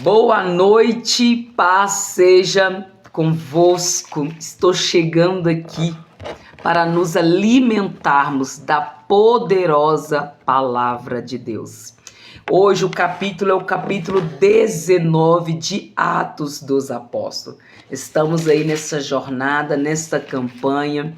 Boa noite, paz seja convosco. Estou chegando aqui para nos alimentarmos da poderosa palavra de Deus. Hoje o capítulo é o capítulo 19 de Atos dos Apóstolos. Estamos aí nessa jornada, nessa campanha,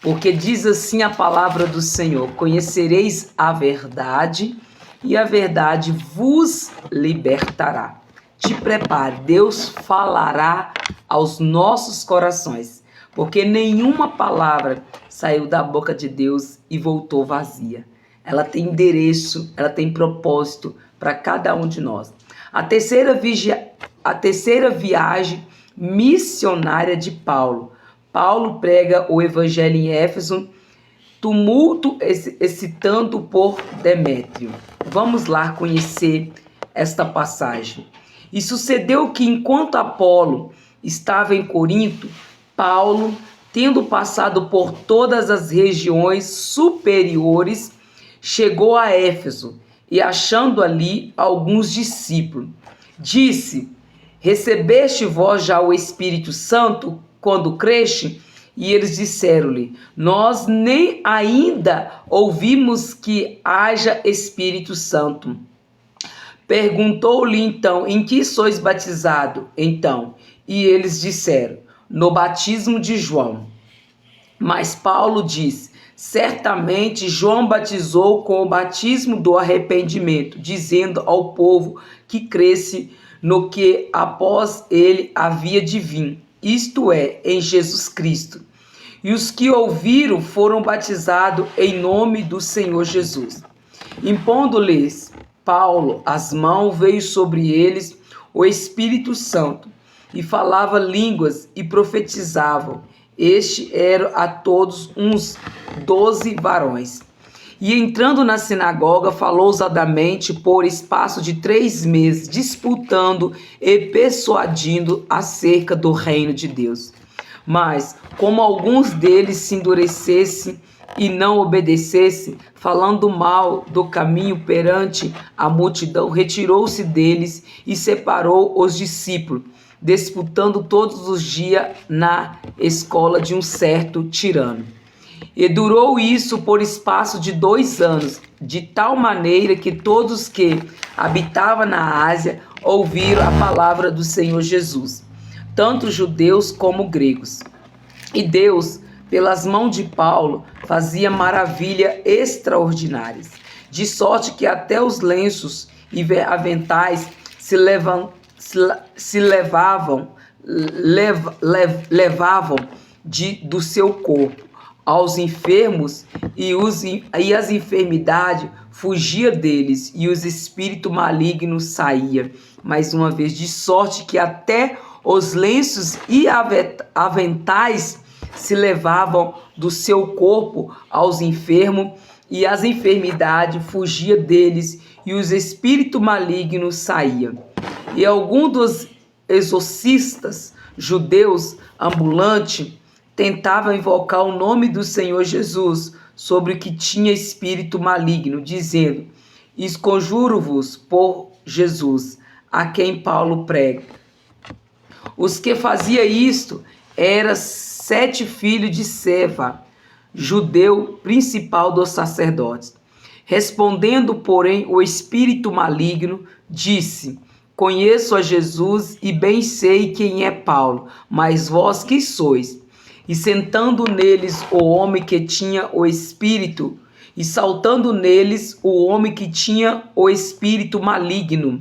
porque diz assim a palavra do Senhor: conhecereis a verdade e a verdade vos libertará. Te prepare, Deus falará aos nossos corações, porque nenhuma palavra saiu da boca de Deus e voltou vazia. Ela tem endereço, ela tem propósito para cada um de nós. A terceira viagem missionária de Paulo. Paulo prega o evangelho em Éfeso, tumulto excitando por Demétrio. Vamos lá conhecer esta passagem. E sucedeu que, enquanto Apolo estava em Corinto, Paulo, tendo passado por todas as regiões superiores, chegou a Éfeso e, achando ali alguns discípulos, disse: recebeste vós já o Espírito Santo quando creste? E eles disseram-lhe: nós nem ainda ouvimos que haja Espírito Santo. Perguntou-lhe então: em que sois batizado? Então, e eles disseram: no batismo de João. Mas Paulo disse: certamente João batizou com o batismo do arrependimento, dizendo ao povo que cresce no que após ele havia de vir, isto é, em Jesus Cristo. E os que ouviram foram batizados em nome do Senhor Jesus. Impondo-lhes Paulo as mãos, veio sobre eles o Espírito Santo, e falava línguas e profetizavam. Este eram a todos uns 12 varões. E entrando na sinagoga, falou ousadamente por espaço de 3 meses, disputando e persuadindo acerca do reino de Deus. Mas, como alguns deles se endurecessem e não obedecessem, falando mal do caminho perante a multidão, retirou-se deles e separou os discípulos, disputando todos os dias na escola de um certo tirano. E durou isso por espaço de 2 anos, de tal maneira que todos que habitavam na Ásia ouviram a palavra do Senhor Jesus, tanto judeus como gregos. E Deus, pelas mãos de Paulo, fazia maravilhas extraordinárias, de sorte que até os lenços e aventais levavam do seu corpo aos enfermos, e as enfermidades fugia deles, e os espíritos malignos saía. Mais uma vez, de sorte que até os lenços e aventais se levavam do seu corpo aos enfermos, e as enfermidades fugia deles, e os espíritos malignos saíam. E algum dos exorcistas judeus ambulantes tentava invocar o nome do Senhor Jesus sobre o que tinha espírito maligno, dizendo: esconjuro-vos por Jesus, a quem Paulo prega. Os que faziam isto eram 7 filhos de Seva, judeu principal dos sacerdotes. Respondendo, porém, o espírito maligno disse: conheço a Jesus e bem sei quem é Paulo, mas vós que sois? E sentando neles o homem que tinha o espírito, e saltando neles o homem que tinha o espírito maligno,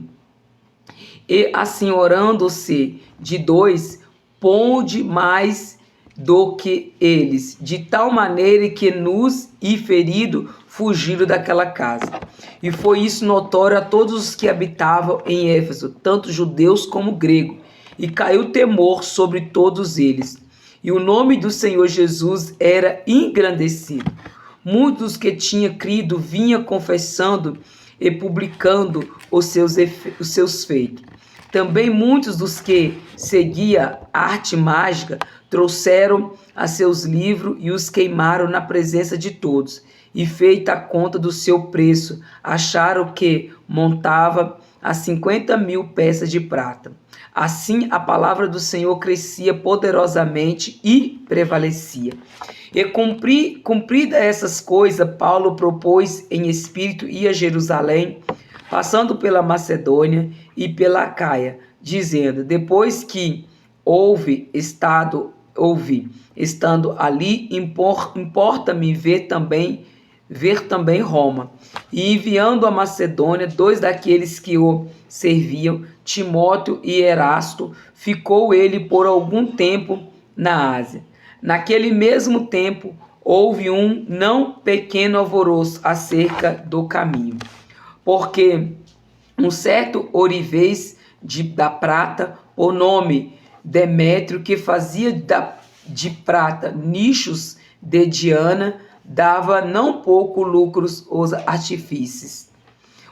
e assenhorando-se de 2, ponde mais do que eles, de tal maneira que nus e ferido fugiram daquela casa. E foi isso notório a todos os que habitavam em Éfeso, tanto judeus como gregos, e caiu temor sobre todos eles. E o nome do Senhor Jesus era engrandecido. Muitos que tinham crido vinham confessando e publicando os seus feitos. Também muitos dos que seguiam a arte mágica trouxeram a seus livros e os queimaram na presença de todos. E feita a conta do seu preço, acharam que montava a 50.000 peças de prata. Assim a palavra do Senhor crescia poderosamente e prevalecia. E cumprida essas coisas, Paulo propôs em espírito ir a Jerusalém, passando pela Macedônia e pela Acaia, dizendo: depois que estando ali, importa-me ver também Roma. E enviando a Macedônia 2 daqueles que o serviam, Timóteo e Erasto, ficou ele por algum tempo na Ásia. Naquele mesmo tempo, houve um não pequeno alvoroço acerca do caminho, porque um certo ourivez da prata, o nome Demétrio, que fazia de prata nichos de Diana, dava não pouco lucros aos artífices,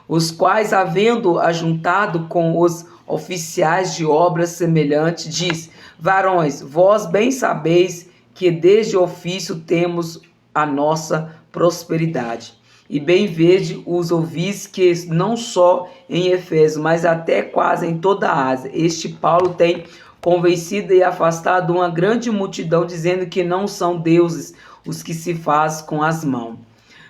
os quais, havendo ajuntado com os oficiais de obras semelhantes, diz: varões, vós bem sabeis que desde o ofício temos a nossa prosperidade. E bem vede os ouvis que não só em Efésio, mas até quase em toda a Ásia, este Paulo tem convencido e afastado uma grande multidão, dizendo que não são deuses os que se faz com as mãos.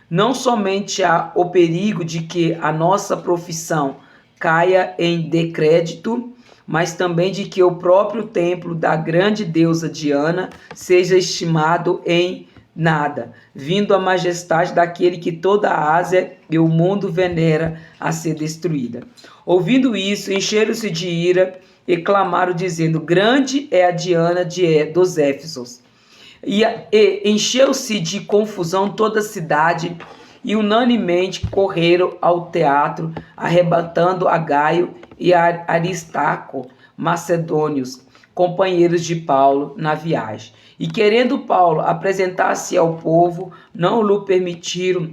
Não somente há o perigo de que a nossa profissão caia em descrédito, mas também de que o próprio templo da grande deusa Diana seja estimado em nada, vindo a majestade daquele que toda a Ásia e o mundo venera a ser destruída. Ouvindo isso, encheram-se de ira e clamaram, dizendo: grande é a Diana dos Éfesos. E encheu-se de confusão toda a cidade, e unanimemente correram ao teatro, arrebatando a Gaio e a Aristarco, macedônios, companheiros de Paulo na viagem. E querendo Paulo apresentar-se ao povo, não lhe permitiram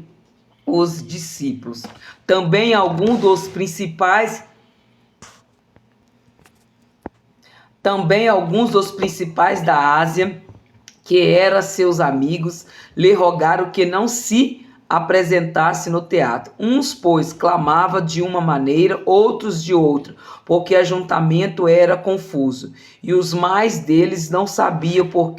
os discípulos. Também alguns dos principais da Ásia, que eram seus amigos, lhe rogaram que não se apresentasse no teatro. Uns, pois, clamavam de uma maneira, outros de outra, porque o ajuntamento era confuso, e os mais deles não sabiam por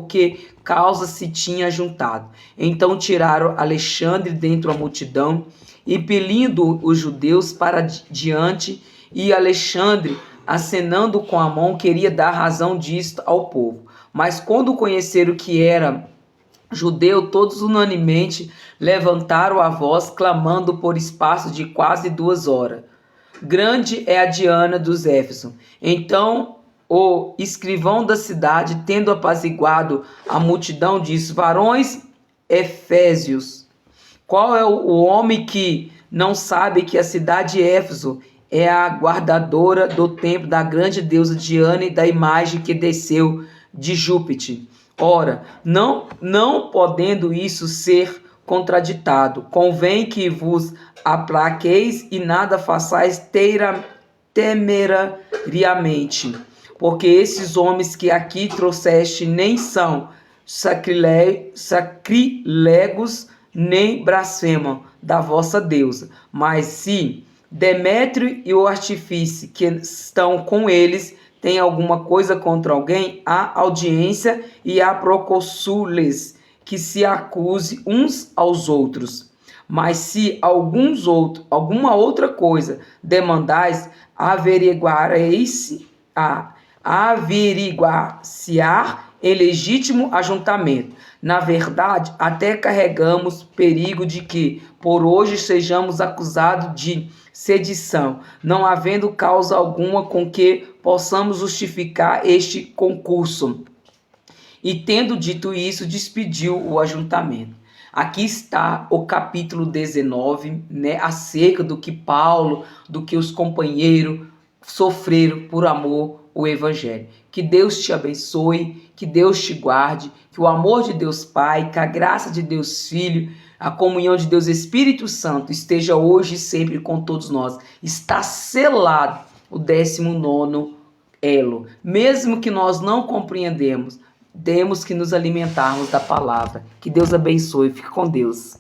que causa se tinha juntado. Então tiraram Alexandre dentre a multidão, impelindo os judeus para diante, e Alexandre, acenando com a mão, queria dar razão disto ao povo. Mas quando conheceram que era judeu, todos unanimemente levantaram a voz, clamando por espaço de quase 2 horas: grande é a Diana dos Éfesos. Então o escrivão da cidade, tendo apaziguado a multidão, disse: varões efésios, qual é o homem que não sabe que a cidade de Éfeso é a guardadora do templo da grande deusa Diana e da imagem que desceu de Júpiter? Ora, não podendo isso ser contraditado, convém que vos aplaqueis e nada façais temerariamente, porque esses homens que aqui trouxeste nem são sacrilegos, nem blasfemam da vossa deusa, mas se Demétrio e o artífice que estão com eles tem alguma coisa contra alguém, há audiência e há procônsules que se acuse uns aos outros. Mas se alguma outra coisa demandais, averiguar-se-á em legítimo ajuntamento. Na verdade, até carregamos perigo de que por hoje sejamos acusados de sedição, não havendo causa alguma com que possamos justificar este concurso. E tendo dito isso, despediu o ajuntamento. Aqui está o capítulo 19, né, acerca do que Paulo, do que os companheiros sofreram por amor ao Evangelho. Que Deus te abençoe, que Deus te guarde, que o amor de Deus Pai, que a graça de Deus Filho, a comunhão de Deus Espírito Santo esteja hoje e sempre com todos nós. Está selado o 19º elo. Mesmo que nós não compreendemos, temos que nos alimentarmos da palavra. Que Deus abençoe. Fique com Deus.